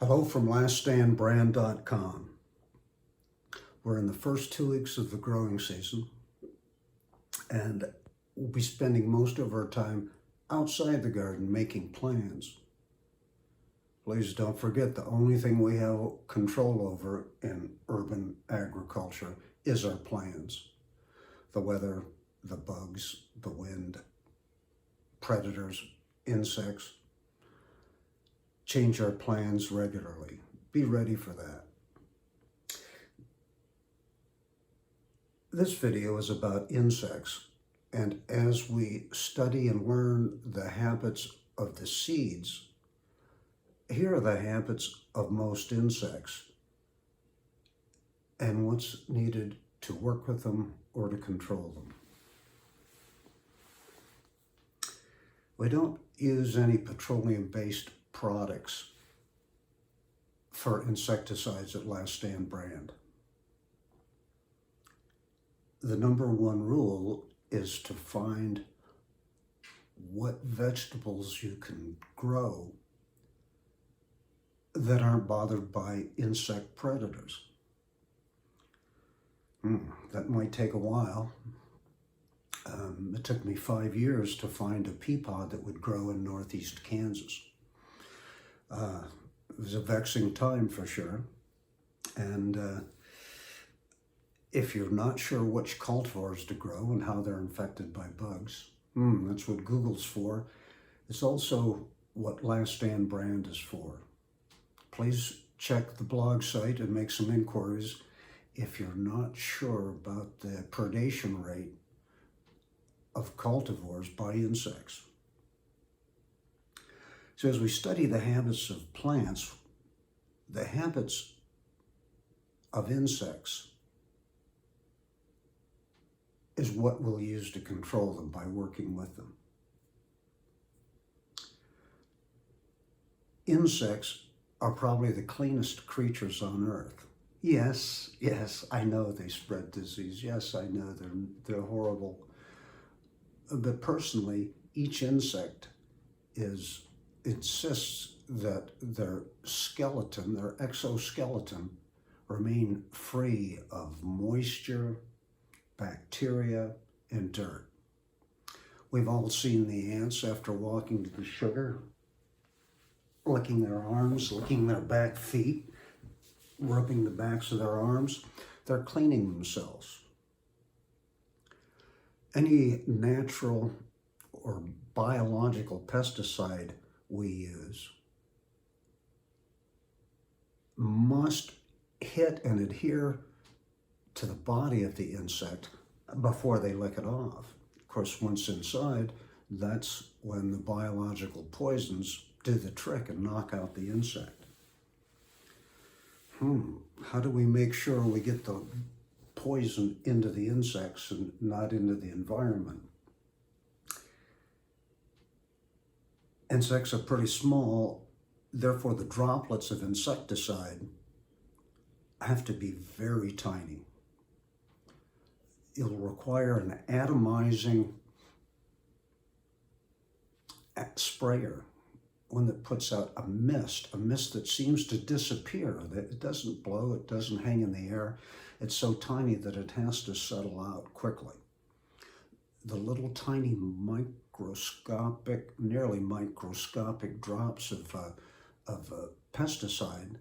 Hello from LastStandBrand.com. We're in the first 2 weeks of the growing season, and we'll be spending most of our time outside the garden making plans. Please don't forget, the only thing we have control over in urban agriculture is our plans. The weather, the bugs, the wind, predators, insects. Change our plans regularly. Be ready for that. This video is about insects, and as we study and learn the habits of the seeds, here are the habits of most insects and what's needed to work with them or to control them. We don't use any petroleum-based products for insecticides at Last Stand Brand. The number one rule is to find what vegetables you can grow that aren't bothered by insect predators. That might take a while. It took me 5 years to find a pea pod that would grow in northeast Kansas. It was a vexing time for sure. And if you're not sure which cultivars to grow and how they're infected by bugs, that's what Google's for. It's also what Last Stand Brand is for. Please check the blog site and make some inquiries if you're not sure about the predation rate of cultivars by insects. So as we study the habits of plants, the habits of insects is what we'll use to control them by working with them. Insects are probably the cleanest creatures on earth. Yes, I know they spread disease. Yes, I know they're horrible. But personally, each insect insists that their skeleton, their exoskeleton, remain free of moisture, bacteria, and dirt. We've all seen the ants after walking to the sugar, licking their arms, licking their back feet, rubbing the backs of their arms. They're cleaning themselves. Any natural or biological pesticide we use must hit and adhere to the body of the insect before they lick it off. Of course, once inside, that's when the biological poisons do the trick and knock out the insect. How do we make sure we get the poison into the insects and not into the environment? Insects are pretty small, therefore the droplets of insecticide have to be very tiny. It'll require an atomizing sprayer, one that puts out a mist that seems to disappear, that it doesn't blow, it doesn't hang in the air. It's so tiny that it has to settle out quickly. The little tiny microscopic, nearly microscopic drops of pesticide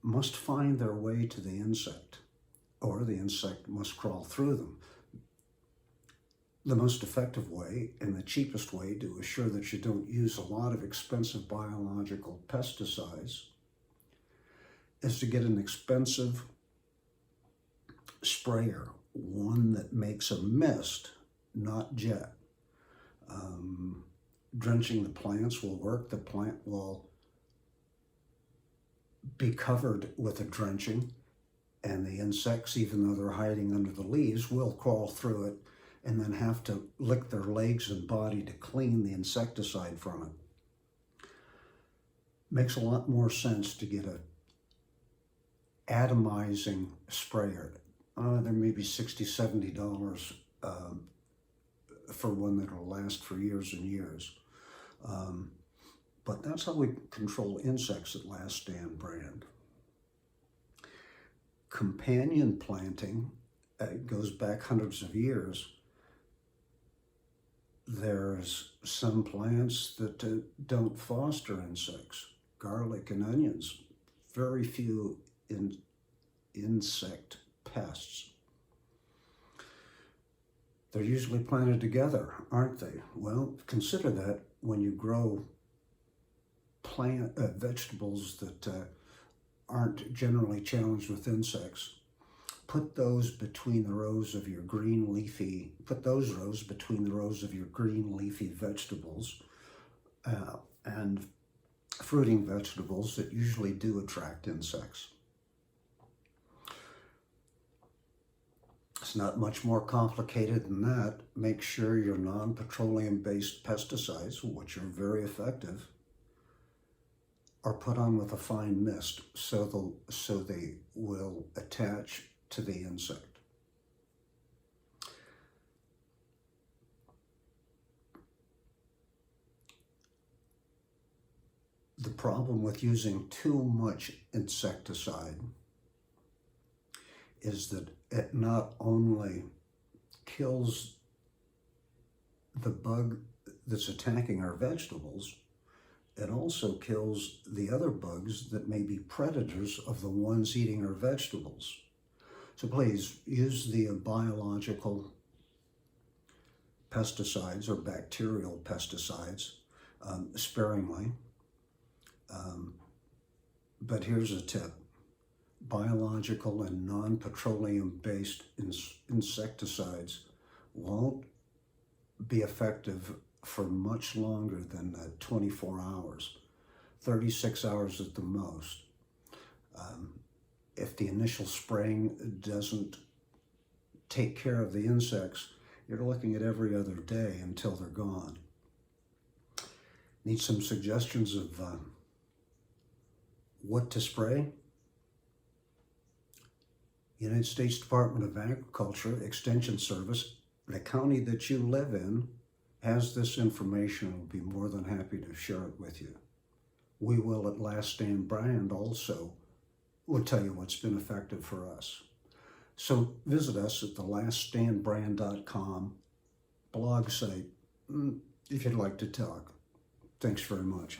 must find their way to the insect, or the insect must crawl through them. The most effective way and the cheapest way to assure that you don't use a lot of expensive biological pesticides is to get an expensive sprayer, one that makes a mist, not jet. Drenching the plants will work. The plant will be covered with a drenching, and the insects, even though they're hiding under the leaves, will crawl through it and then have to lick their legs and body to clean the insecticide from it. Makes a lot more sense to get a atomizing sprayer. There may be $60, $70 for one that'll last for years and years. But That's how we control insects at Last Stand brand. Companion planting goes back hundreds of years. There's some plants that don't foster insects. Garlic and onions, very few insect pests. They're usually planted together, aren't they? Well, consider that when you grow vegetables that aren't generally challenged with insects. Put those between the rows of your green leafy, put those rows between the rows of your green leafy vegetables and fruiting vegetables that usually do attract insects. It's not much more complicated than that. Make sure your non-petroleum-based pesticides, which are very effective, are put on with a fine mist so they will attach to the insect. The problem with using too much insecticide is that it not only kills the bug that's attacking our vegetables, it also kills the other bugs that may be predators of the ones eating our vegetables. So please use the biological pesticides or bacterial pesticides sparingly. But here's a tip. Biological and non-petroleum-based insecticides won't be effective for much longer than 24 hours, 36 hours at the most. If the initial spraying doesn't take care of the insects, you're looking at every other day until they're gone. Need some suggestions of what to spray? United States Department of Agriculture Extension Service, the county that you live in, has this information and will be more than happy to share it with you. We will at Last Stand brand also will tell you what's been effective for us. So visit us at the laststandbrand.com blog site if you'd like to talk. Thanks very much.